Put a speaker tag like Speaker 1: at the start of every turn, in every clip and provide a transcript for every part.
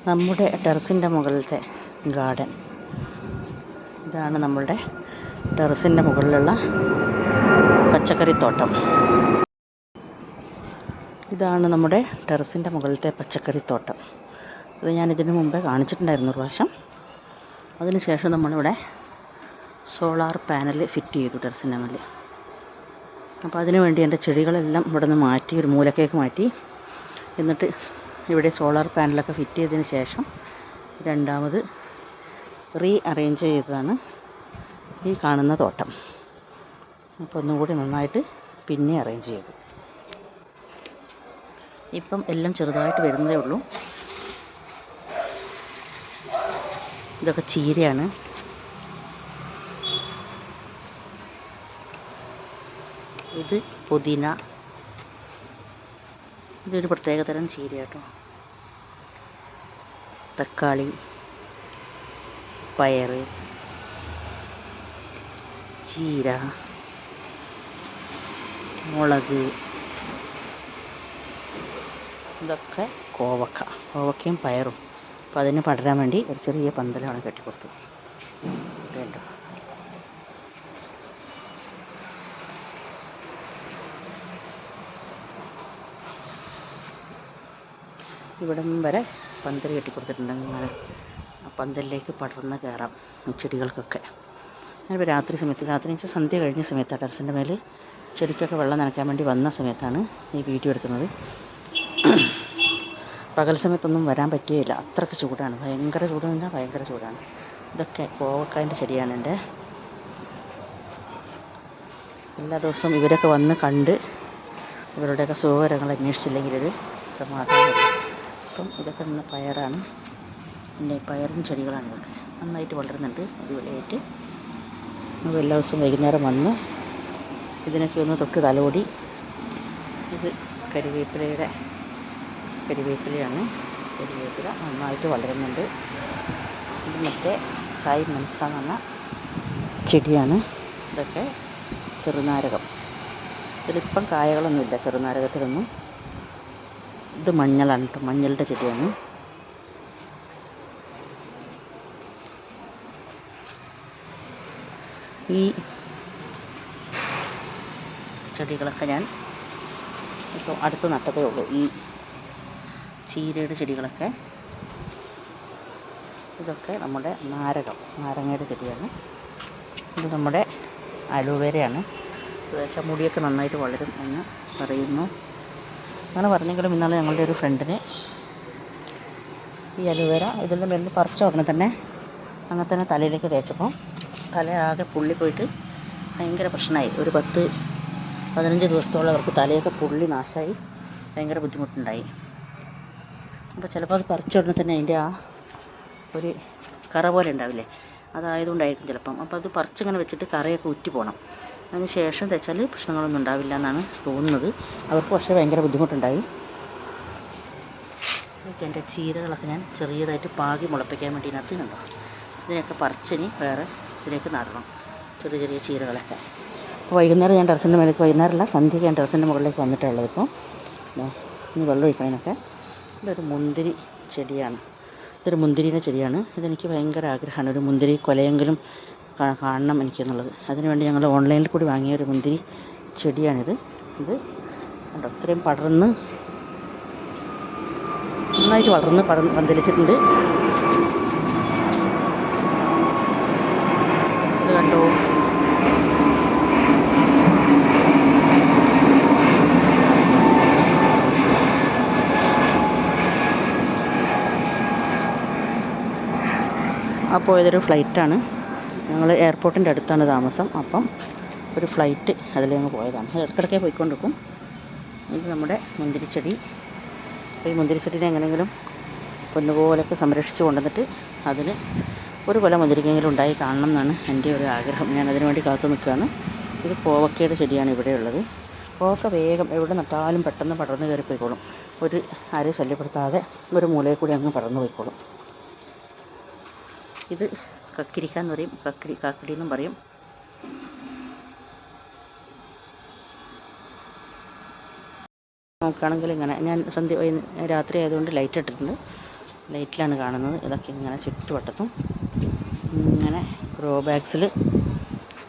Speaker 1: നമ്മുടെ ടെറസിൻ്റെ മുകളിലത്തെ ഗാർഡൻ. ഇതാണ് നമ്മളുടെ ടെറസിൻ്റെ മുകളിലുള്ള പച്ചക്കറിത്തോട്ടം. ഇതാണ് നമ്മുടെ ടെറസിൻ്റെ മുകളിലത്തെ പച്ചക്കറിത്തോട്ടം. ഇത് ഞാൻ ഇതിനു മുമ്പേ കാണിച്ചിട്ടുണ്ടായിരുന്നു ഒരു പ്രാവശ്യം. അതിനുശേഷം നമ്മളിവിടെ സോളാർ പാനൽ ഫിറ്റ് ചെയ്തു ടെറസിൻ്റെ മേലെ. അപ്പോൾ അതിനു വേണ്ടി എൻ്റെ ചെടികളെല്ലാം ഇവിടെ നിന്ന് മാറ്റി, ഒരു മൂലക്കേക്ക് മാറ്റി. എന്നിട്ട് ഇവിടെ സോളാർ പാനലൊക്കെ ഫിറ്റ് ചെയ്തതിന് ശേഷം രണ്ടാമത് അറേഞ്ച് ചെയ്തതാണ് ഈ കാണുന്ന തോട്ടം. അപ്പോൾ ഒന്നും കൂടി നന്നായിട്ട് പിന്നെ അറേഞ്ച് ചെയ്തു. ഇപ്പം എല്ലാം ചെറുതായിട്ട് വരുന്നതേ ഉള്ളൂ. ഇതൊക്കെ ചീരയാണ്. ഇത് പുതിന. ഇതൊരു പ്രത്യേക തരം ചീര കേട്ടോ. തക്കാളി, പയർ, ചീര, മുളക്, ഇതൊക്കെ കോവക്കയും പയറും. അപ്പോൾ അതിന് പടരാൻ വേണ്ടി ഒരു ചെറിയ പന്തലാണ് കെട്ടിക്കൊടുത്തത്. കേട്ടോ, ഇവിടം വരെ പന്തൽ കെട്ടിക്കൊടുത്തിട്ടുണ്ടെങ്കിൽ അങ്ങനെ ആ പന്തലിലേക്ക് പടർന്ന് കയറാം ചെടികൾക്കൊക്കെ. ഞാനിപ്പോൾ രാത്രി വെച്ചാൽ സന്ധ്യ കഴിഞ്ഞ സമയത്താണ് ടെറസിൻ്റെ മേൽ ചെടിക്കൊക്കെ വെള്ളം നനയ്ക്കാൻ വേണ്ടി വന്ന സമയത്താണ് ഈ വീഡിയോ എടുക്കുന്നത്. പകൽ സമയത്തൊന്നും വരാൻ പറ്റുകയില്ല, അത്രയ്ക്ക് ചൂടാണ്. ഭയങ്കര ചൂടാണ്. ഇതൊക്കെ കോവക്കായൻ്റെ ചെടിയാണ് എൻ്റെ. എല്ലാ ദിവസവും ഇവരൊക്കെ വന്ന് കണ്ട് ഇവരുടെയൊക്കെ സുഖകരങ്ങൾ അന്വേഷിച്ചില്ലെങ്കിൽ ഇത് സമാധാനമില്ല. അപ്പം ഇതൊക്കെ നിന്ന് പയറാണ്. പിന്നെ പയറും ചെടികളാണ്. ഇതൊക്കെ നന്നായിട്ട് വളരുന്നുണ്ട് അടിപൊളിയായിട്ട്. അപ്പോൾ എല്ലാ ദിവസവും വൈകുന്നേരം വന്ന് ഇതിനൊക്കെ ഒന്ന് തൊട്ട് തലോടി. ഇത് കരിവേപ്പിലയാണ്. കരിവേപ്പില നന്നായിട്ട് വളരുന്നുണ്ട്. ഇത് മറ്റേ ചായ് മനസ്സ എന്ന് പറഞ്ഞ ചെടിയാണ്. ഇതൊക്കെ ചെറുനാരകം. ഇതിലിപ്പം കായകളൊന്നുമില്ല ചെറുനാരകത്തിലൊന്നും. ഇത് മഞ്ഞളാണ് കേട്ടോ, മഞ്ഞളുടെ ചെടിയാണ്. ഈ ചെടികളൊക്കെ ഞാൻ ഇപ്പോൾ അടുത്ത് നട്ടതേ ഉള്ളൂ. ഈ ചീരയുടെ ചെടികളൊക്കെ. ഇതൊക്കെ നമ്മുടെ നാരങ്ങയുടെ ചെടിയാണ്. ഇത് നമ്മുടെ അലോവേരയാണ്. ഇത് വെച്ചാൽ മുടിയൊക്കെ നന്നായിട്ട് വളരും എന്ന് പറയുന്നു. അങ്ങനെ പറഞ്ഞെങ്കിലും ഇന്നാൾ ഞങ്ങളുടെ ഒരു ഫ്രണ്ടിന് ഈ അലോവേര ഇതിൻ്റെ മേലിൽ പറിച്ച ഉടനെ തന്നെ അങ്ങനെ തന്നെ തലയിലേക്ക് തേച്ചപ്പോൾ തലയാകെ പൊള്ളിപ്പോയിട്ട് ഭയങ്കര പ്രശ്നമായി. ഒരു 10-15 ദിവസത്തോളം അവർക്ക് തലയൊക്കെ പൊള്ളി നാശമായി ഭയങ്കര ബുദ്ധിമുട്ടുണ്ടായി. അപ്പോൾ ചിലപ്പോൾ അത് പറിച്ച ഉടനെ തന്നെ അതിൻ്റെ ആ ഒരു കറ പോലെ ഉണ്ടാവില്ലേ, അതായതുകൊണ്ടായിരിക്കും ചിലപ്പം. അപ്പോൾ അത് പറിച്ചിങ്ങനെ വെച്ചിട്ട് കറയൊക്കെ ഉറ്റി പോകണം. അതിന് ശേഷം തേച്ചാൽ പ്രശ്നങ്ങളൊന്നും ഉണ്ടാവില്ല എന്നാണ് തോന്നുന്നത്. അവർക്ക് പക്ഷേ ഭയങ്കര ബുദ്ധിമുട്ടുണ്ടായി. ഇതൊക്കെ എൻ്റെ ചീരകളൊക്കെ ഞാൻ ചെറിയതായിട്ട് പാകി മുളപ്പിക്കാൻ വേണ്ടി ഇതിനകത്ത് കണ്ടോ. ഇതിനൊക്കെ പറിച്ചിനി വേറെ ഇതിലേക്ക് നടണം, ചെറിയ ചീരകളൊക്കെ. അപ്പോൾ വൈകുന്നേരം ഞാൻ ടെറസിൻ്റെ മേലേക്ക്, വൈകുന്നേരമല്ല സന്ധ്യയ്ക്ക് ഞാൻ ടെറസിൻ്റെ മുകളിലേക്ക് വന്നിട്ടുള്ളത്. ഇപ്പോൾ ഇനി വെള്ളം ഒഴിക്കണതിനൊക്കെ. ഇതൊരു മുന്തിരി ചെടിയാണ്. ഇതൊരു മുന്തിരിയുടെ ചെടിയാണ്. ഇതെനിക്ക് ഭയങ്കര ആഗ്രഹമാണ് ഒരു മുന്തിരി കൊലയെങ്കിലും കാണണം എനിക്കെന്നുള്ളത്. അതിനുവേണ്ടി ഞങ്ങൾ ഓൺലൈനിൽ കൂടി വാങ്ങിയ ഒരു മുന്തിരി ചെടിയാണിത്. ഇത് കണ്ടോ, ഇത്രയും പടർന്ന് നന്നായിട്ട് വളർന്ന് പന്തലിച്ചിട്ടുണ്ട്. ഇത് കണ്ടോ, അപ്പോൾ ഇതൊരു ഫ്ലൈറ്റാണ്. ഞങ്ങൾ എയർപോർട്ടിൻ്റെ അടുത്താണ് താമസം. അപ്പം ഒരു ഫ്ലൈറ്റ് അതിലങ്ങ് പോയതാണ്. അത് ഇടയ്ക്കിടയ്ക്ക് പോയിക്കൊണ്ടിരിക്കും. ഇത് നമ്മുടെ മുന്തിരിച്ചെടി. ഈ മുന്തിരിച്ചെടിനെ എങ്ങനെയെങ്കിലും പൊന്നുപോലെയൊക്കെ സംരക്ഷിച്ച് കൊണ്ടുവന്നിട്ട് അതിന് ഒരു കൊല മുന്തിരിക്കെങ്കിലും ഉണ്ടായി കാണണം എന്നാണ് എൻ്റെ ഒരു ആഗ്രഹം. ഞാൻ അതിനു വേണ്ടി കാത്തു നിൽക്കുകയാണ്. ഇത് കോവക്കയുടെ ചെടിയാണ് ഇവിടെയുള്ളത്. കോവക്ക വേഗം എവിടെ നട്ടാലും പെട്ടെന്ന് പടർന്ന് കയറി പോയിക്കോളും. ആരെയും ശല്യപ്പെടുത്താതെ ഒരു മൂലയിൽ കൂടി അങ്ങ് പടർന്നു പോയിക്കോളും. ഇത് കക്കിരിക്ക എന്ന് പറയും, കാക്കടി എന്നും പറയും. നോക്കുകയാണെങ്കിൽ ഇങ്ങനെ ഞാൻ രാത്രി ആയതുകൊണ്ട് ലൈറ്റ് ഇട്ടിട്ടുണ്ട്. ലൈറ്റിലാണ് കാണുന്നത്. ഇതൊക്കെ ഇങ്ങനെ ചുറ്റുവട്ടത്തും ഇങ്ങനെ ഗ്രോ ബാഗ്സിൽ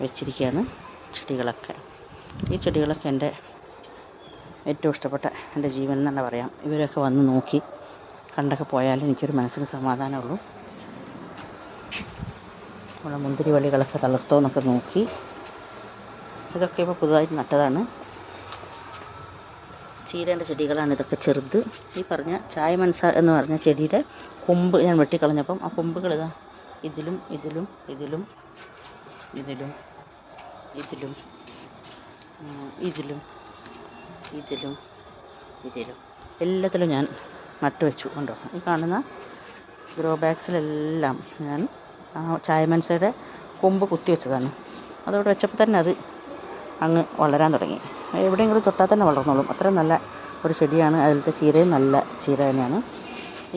Speaker 1: വെച്ചിരിക്കുകയാണ് ചെടികളൊക്കെ. ഈ ചെടികളൊക്കെ എൻ്റെ ഏറ്റവും ഇഷ്ടപ്പെട്ട എൻ്റെ ജീവൻ എന്ന് തന്നെ പറയാം. ഇവരൊക്കെ വന്ന് നോക്കി കണ്ടൊക്കെ പോയാൽ എനിക്കൊരു മനസ്സിന് സമാധാനമുള്ളൂ. നമ്മുടെ മുന്തിരി വള്ളികളൊക്കെ തളർത്തോ എന്നൊക്കെ നോക്കി. ഇതൊക്കെ ഇപ്പോൾ പുതുതായിട്ട് നട്ടതാണ്. ചീരേൻ്റെ ചെടികളാണ് ഇതൊക്കെ ചെറുത്. ഈ പറഞ്ഞ ചായ മനസ്സ എന്ന് പറഞ്ഞ ചെടിയുടെ കൊമ്പ് ഞാൻ വെട്ടിക്കളഞ്ഞപ്പം ആ കൊമ്പുകൾ ഇതാ ഇതിലും ഇതിലും ഇതിലും ഇതിലും ഇതിലും ഇതിലും ഇതിലും ഇതിലും എല്ലാത്തിലും ഞാൻ നട്ടുവെച്ചു. കണ്ടോ, ഈ കാണുന്ന ഗ്രോ ബാഗ്സിലെല്ലാം ഞാൻ ആ ചായ മനസ്സയുടെ കൊമ്പ് കുത്തി വെച്ചതാണ്. അതവിടെ വെച്ചപ്പോൾ തന്നെ അത് അങ്ങ് വളരാൻ തുടങ്ങി. എവിടെയെങ്കിലും തൊട്ടാൽ തന്നെ വളർന്നോളും. അത്ര നല്ല ഒരു ചെടിയാണ്. അതിലത്തെ ചീരയും നല്ല ചീര തന്നെയാണ്.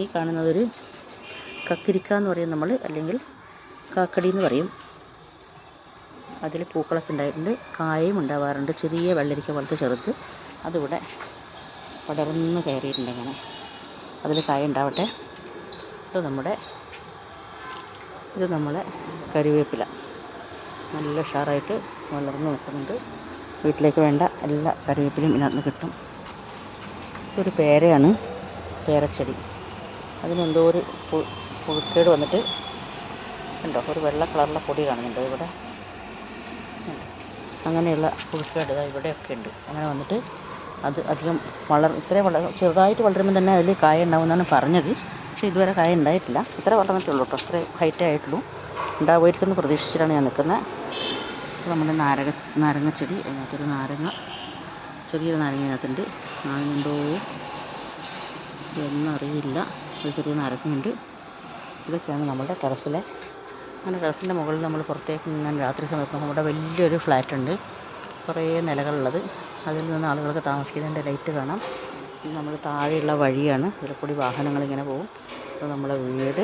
Speaker 1: ഈ കാണുന്നതൊരു കക്കിരിക്ക എന്ന് പറയും നമ്മൾ, അല്ലെങ്കിൽ കാക്കടി എന്ന് പറയും. അതിൽ പൂക്കളൊക്കെ ഉണ്ടായിട്ടുണ്ട്, കായയും ഉണ്ടാവാറുണ്ട്. ചെറിയ വെള്ളരിക്ക പോലത്തെ ചെറുത് അതിവിടെ പടർന്ന് കയറിയിട്ടുണ്ട്. അങ്ങനെ അതിൽ കായ ഉണ്ടാവട്ടെ. ഇത് നമ്മളെ കറിവേപ്പില നല്ല ഉഷാറായിട്ട് വളർന്ന് നിൽക്കുന്നുണ്ട്. വീട്ടിലേക്ക് വേണ്ട എല്ലാ കറിവേപ്പിലയും ഇതിനകത്ത് കിട്ടും. ഇതൊരു പേരയാണ്, പേരച്ചെടി. അതിനെന്തോ ഒരു പുഴുക്കേട് വന്നിട്ട് ഉണ്ടോ, ഒരു വെള്ള കളറിലെ പൊടി കാണുന്നുണ്ട് ഇവിടെ. അങ്ങനെയുള്ള പുഴുക്കേട് ഇവിടെയൊക്കെ ഉണ്ട്. അങ്ങനെ വന്നിട്ട് അത് അധികം ഇത്രയും ചെറുതായിട്ട് വളരുമ്പോൾ തന്നെ അതിൽ കായ ഉണ്ടാവുമെന്നാണ് പറഞ്ഞത്. പക്ഷേ ഇതുവരെ കായ ഉണ്ടായിട്ടില്ല. ഇത്ര വളർന്നിട്ടുള്ളൂ കേട്ടോ, അത്രേ ഹൈറ്റേ ആയിട്ടുള്ളൂ. ഉണ്ടാവുമായിരിക്കുമെന്ന് പ്രതീക്ഷിച്ചിട്ടാണ് ഞാൻ നിൽക്കുന്നത്. നമ്മുടെ നാരങ്ങച്ചെടി, അതിനകത്തൊരു ചെറിയൊരു നാരങ്ങ അതിനകത്തുണ്ട്. നാരങ്ങയുണ്ടോ എന്നറിയില്ല. ഒരു ചെറിയ നാരങ്ങയുണ്ട്. ഇതൊക്കെയാണ് നമ്മുടെ ടെറസിലെ. അങ്ങനെ ടെറസിൻ്റെ മുകളിൽ നമ്മൾ പുറത്തേക്ക് ഇങ്ങനെ രാത്രി സമയത്ത് നമ്മുടെ വലിയൊരു ഫ്ലാറ്റ് ഉണ്ട്, കുറേ നിലകളുള്ളത്. അതിൽ നിന്ന് ആളുകൾക്ക് താമസിക്കുന്നതിൻ്റെ ലൈറ്റ് കാണാം. ഇത് നമ്മൾ താഴെയുള്ള വഴിയാണ്, ഇതിൽ കൂടി വാഹനങ്ങളിങ്ങനെ പോകും. അത് നമ്മളെ വീട്.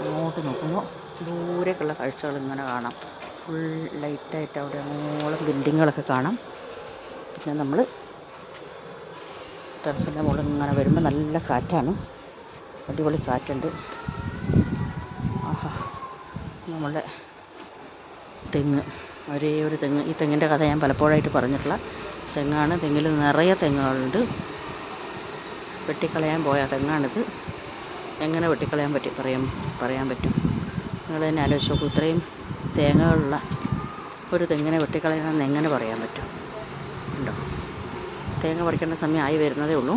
Speaker 1: അങ്ങോട്ട് നോക്കുമ്പോൾ ദൂരേക്കുള്ള കാഴ്ചകൾ ഇങ്ങനെ കാണാം. ഫുൾ ലൈറ്റായിട്ട് അവിടെ അങ്ങോളം ബിൽഡിങ്ങുകളൊക്കെ കാണാം. പിന്നെ നമ്മൾ ടെറസിൻ്റെ മുകളിൽ ഇങ്ങനെ വരുമ്പോൾ നല്ല കാറ്റാണ്, അടിപൊളി കാറ്റുണ്ട്. ആഹാ, നമ്മളുടെ തെങ്ങ്, ഒരേ ഒരു തെങ്ങ്. ഈ തെങ്ങിൻ്റെ കഥ ഞാൻ പലപ്പോഴായിട്ട് പറഞ്ഞിട്ടുള്ള തെങ്ങാണ്. തെങ്ങിൽ നിറയെ തെങ്ങുകളുണ്ട്. വെട്ടിക്കളയാൻ പോയ തെങ്ങാണിത്. എങ്ങനെ വെട്ടിക്കളയാൻ പറയാൻ പറ്റും? നിങ്ങൾ തന്നെ ആലോചിച്ച് നോക്കൂ. ഇത്രയും തേങ്ങകളുള്ള ഒരു തെങ്ങിനെ വെട്ടിക്കളയണമെന്ന് എങ്ങനെ പറയാൻ പറ്റും? ഉണ്ടോ, തേങ്ങ പറിക്കേണ്ട സമയം ആയി വരുന്നതേ ഉള്ളൂ.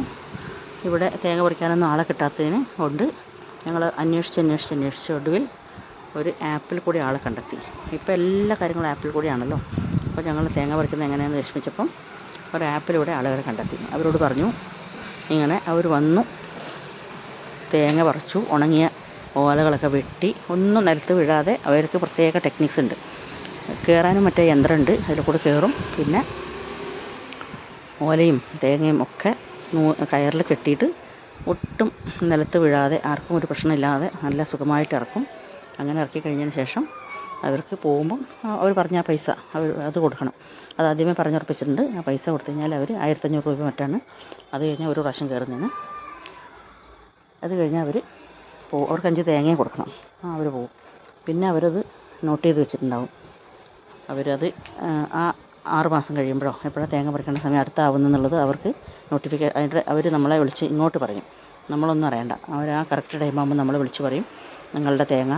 Speaker 1: ഇവിടെ തേങ്ങ പറിക്കാനൊന്നും ആളെ കിട്ടാത്തതിന് കൊണ്ട് ഞങ്ങൾ അന്വേഷിച്ച് ഒടുവിൽ ഒരു ആപ്പിൽ കൂടി ആളെ കണ്ടെത്തി. ഇപ്പോൾ എല്ലാ കാര്യങ്ങളും ആപ്പിൽ കൂടിയാണല്ലോ. അപ്പോൾ ഞങ്ങൾ തേങ്ങ പറിക്കുന്നത് എങ്ങനെയാണെന്ന് വിഷമിച്ചപ്പം ഒരു ആപ്പിലൂടെ ആളുകളെ കണ്ടെത്തി. അവരോട് പറഞ്ഞു, ഇങ്ങനെ അവർ വന്നു തേങ്ങ പറിച്ചു. ഉണങ്ങിയ ഓലകളൊക്കെ വെട്ടി ഒന്നും നിലത്ത് വീഴാതെ അവർക്ക് പ്രത്യേക ടെക്നിക്സ് ഉണ്ട്. കയറാനും മറ്റേ യന്ത്രമുണ്ട്, അതിൽ കൂടെ കയറും. പിന്നെ ഓലയും തേങ്ങയും ഒക്കെ കയറിൽ കെട്ടിയിട്ട് ഒട്ടും നിലത്ത് വീഴാതെ ആർക്കും ഒരു പ്രശ്നമില്ലാതെ നല്ല സുഖമായിട്ട് ഇറക്കും. അങ്ങനെ ഇറക്കി കഴിഞ്ഞതിന് ശേഷം അവർക്ക് പോകുമ്പം അവർ പറഞ്ഞ പൈസ അത് കൊടുക്കണം. അത് ആദ്യമേ പറഞ്ഞുറപ്പിച്ചിട്ടുണ്ട്. ആ പൈസ കൊടുത്തു കഴിഞ്ഞാൽ അവർ 1500 രൂപ മറ്റാണ്. അത് കഴിഞ്ഞാൽ ഒരു പ്രാവശ്യം കയറുന്നതിന്. അത് കഴിഞ്ഞാൽ അവർക്ക് 5 തേങ്ങയും കൊടുക്കണം. അവർ പോകും. പിന്നെ അവരത് നോട്ട് ചെയ്ത് വെച്ചിട്ടുണ്ടാവും. അവരത് ആ 6 മാസം കഴിയുമ്പോഴോ എപ്പോഴാണ് തേങ്ങ പറിക്കേണ്ട സമയം അടുത്താവുന്നുള്ളത് അവർക്ക് അവർ നമ്മളെ വിളിച്ച് ഇങ്ങോട്ട് പറയും. നമ്മളൊന്നും അറിയണ്ട. അവർ ആ കറക്റ്റ് ടൈമാകുമ്പോൾ നമ്മളെ വിളിച്ച് പറയും, നിങ്ങളുടെ തേങ്ങ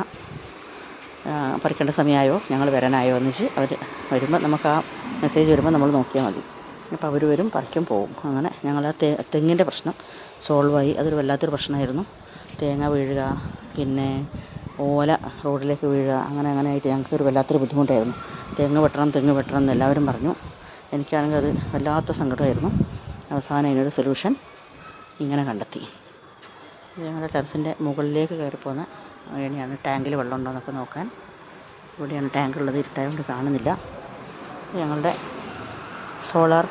Speaker 1: പറിക്കേണ്ട സമയമായോ, ഞങ്ങൾ വരാനായോ എന്ന് വെച്ച് അവർ വരുമ്പോൾ നമുക്ക് ആ മെസ്സേജ് വരുമ്പോൾ നമ്മൾ നോക്കിയാൽ മതി. അപ്പോൾ അവർ വരും, പറിക്കും, പോകും. അങ്ങനെ ഞങ്ങൾ ആ തെങ്ങിൻ്റെ പ്രശ്നം സോൾവായി. അതൊരു വല്ലാത്തൊരു പ്രശ്നമായിരുന്നു. തേങ്ങ വീഴുക, പിന്നെ ഓല റോഡിലേക്ക് വീഴുക, അങ്ങനെ ആയിട്ട് ഞങ്ങൾക്കൊരു വല്ലാത്തൊരു ബുദ്ധിമുട്ടായിരുന്നു. തെങ്ങ് വെട്ടണം എന്ന് എല്ലാവരും പറഞ്ഞു. എനിക്കാണെങ്കിൽ അത് വല്ലാത്ത സങ്കടമായിരുന്നു. അവസാനം അതിനൊരു സൊല്യൂഷൻ ഇങ്ങനെ കണ്ടെത്തി. ഞങ്ങളുടെ ടെറസിൻ്റെ മുകളിലേക്ക് കയറിപ്പോകുന്ന വഴിയാണ്. ടാങ്കിൽ വെള്ളം ഉണ്ടോ എന്നൊക്കെ നോക്കാൻ. ഇവിടെയാണ് ടാങ്ക് ഉള്ളത്. ഇരുട്ടായതുകൊണ്ട് കാണുന്നില്ല. ഞങ്ങളുടെ സോളാർ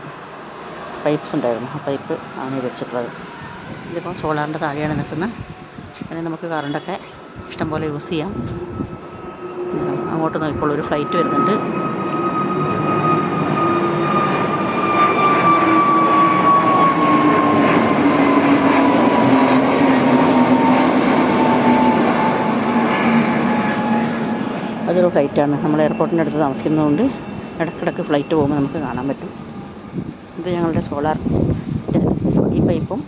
Speaker 1: പൈപ്പ്സ് ഉണ്ടായിരുന്നു, ആ പൈപ്പ് ആണ് വെച്ചിട്ടുള്ളത്. ഇതിപ്പോൾ സോളാറിൻ്റെ താഴെയാണ് നിൽക്കുന്നത്. അതിന് നമുക്ക് കറണ്ടൊക്കെ ഇഷ്ടംപോലെ യൂസ് ചെയ്യാം. അങ്ങോട്ട് നോക്കിക്കോളൂ, ഒരു ഫ്ലൈറ്റ് വരുന്നുണ്ട്. ഏതൊരു ഫ്ലൈറ്റാണ്. നമ്മൾ എയർപോർട്ടിൻ്റെ അടുത്ത് താമസിക്കുന്നതുകൊണ്ട് ഇടയ്ക്കിടയ്ക്ക് ഫ്ലൈറ്റ് പോകുമ്പോൾ നമുക്ക് കാണാൻ പറ്റും. ഇത് ഞങ്ങളുടെ സോളാറിൻ്റെ ഈ പൈപ്പും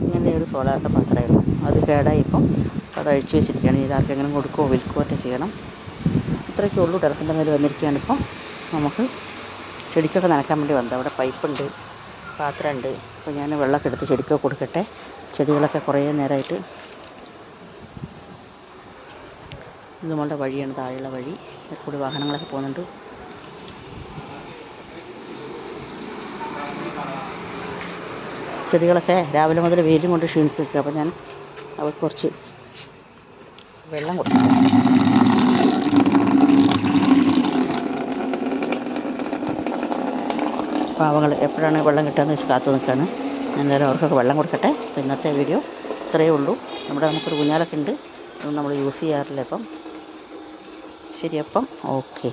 Speaker 1: ഇങ്ങനെ ഒരു സോളാറിൻ്റെ പാത്രമായിരുന്നു. അത് കേടായി ഇപ്പം അത് അഴിച്ചു വെച്ചിരിക്കുകയാണ്. ഇത് ആർക്കെങ്കിലും കൊടുക്കുകയോ വിൽക്കുകയോ ഒക്കെ ചെയ്യണം. ഇത്രയൊക്കെ ഉള്ളൂ. ടെറസിൻ്റെ മേലെ വന്നിരിക്കുകയാണ്. ഇപ്പം നമുക്ക് ചെടിക്കൊക്കെ നനയ്ക്കാൻ വേണ്ടി വന്നത്. അവിടെ പൈപ്പുണ്ട്, പാത്രമുണ്ട്. അപ്പോൾ ഞാൻ വെള്ളമൊക്കെ എടുത്ത് ചെടിക്കൊക്കെ കൊടുക്കട്ടെ. ചെടികളൊക്കെ കുറേ നേരമായിട്ട്. ഇത് നമ്മളുടെ വഴിയാണ്, താഴെയുള്ള വഴി. ഇതിൽ കൂടി വാഹനങ്ങളൊക്കെ പോകുന്നുണ്ട്. ചെടികളൊക്കെ രാവിലെ മുതൽ വെയിലും കൊണ്ട് ക്ഷീണിച്ച് നിൽക്കുക. അപ്പോൾ ഞാൻ അവർക്ക് കുറച്ച് വെള്ളം കൊടുത്തു. പാവങ്ങൾ എപ്പോഴാണ് വെള്ളം കിട്ടുകയെന്ന് വെച്ച് കാത്തു നിൽക്കുകയാണ്. എന്തായാലും അവർക്കൊക്കെ വെള്ളം കൊടുക്കട്ടെ. അപ്പോൾ ഇന്നത്തെ വീഡിയോ ഇത്രയേ ഉള്ളൂ. നമുക്കൊരു ഊഞ്ഞാലൊക്കെ ഉണ്ട്, അതൊന്നും നമ്മൾ യൂസ് ചെയ്യാറില്ല ഇപ്പം. ശരി, അപ്പം ഓക്കെ.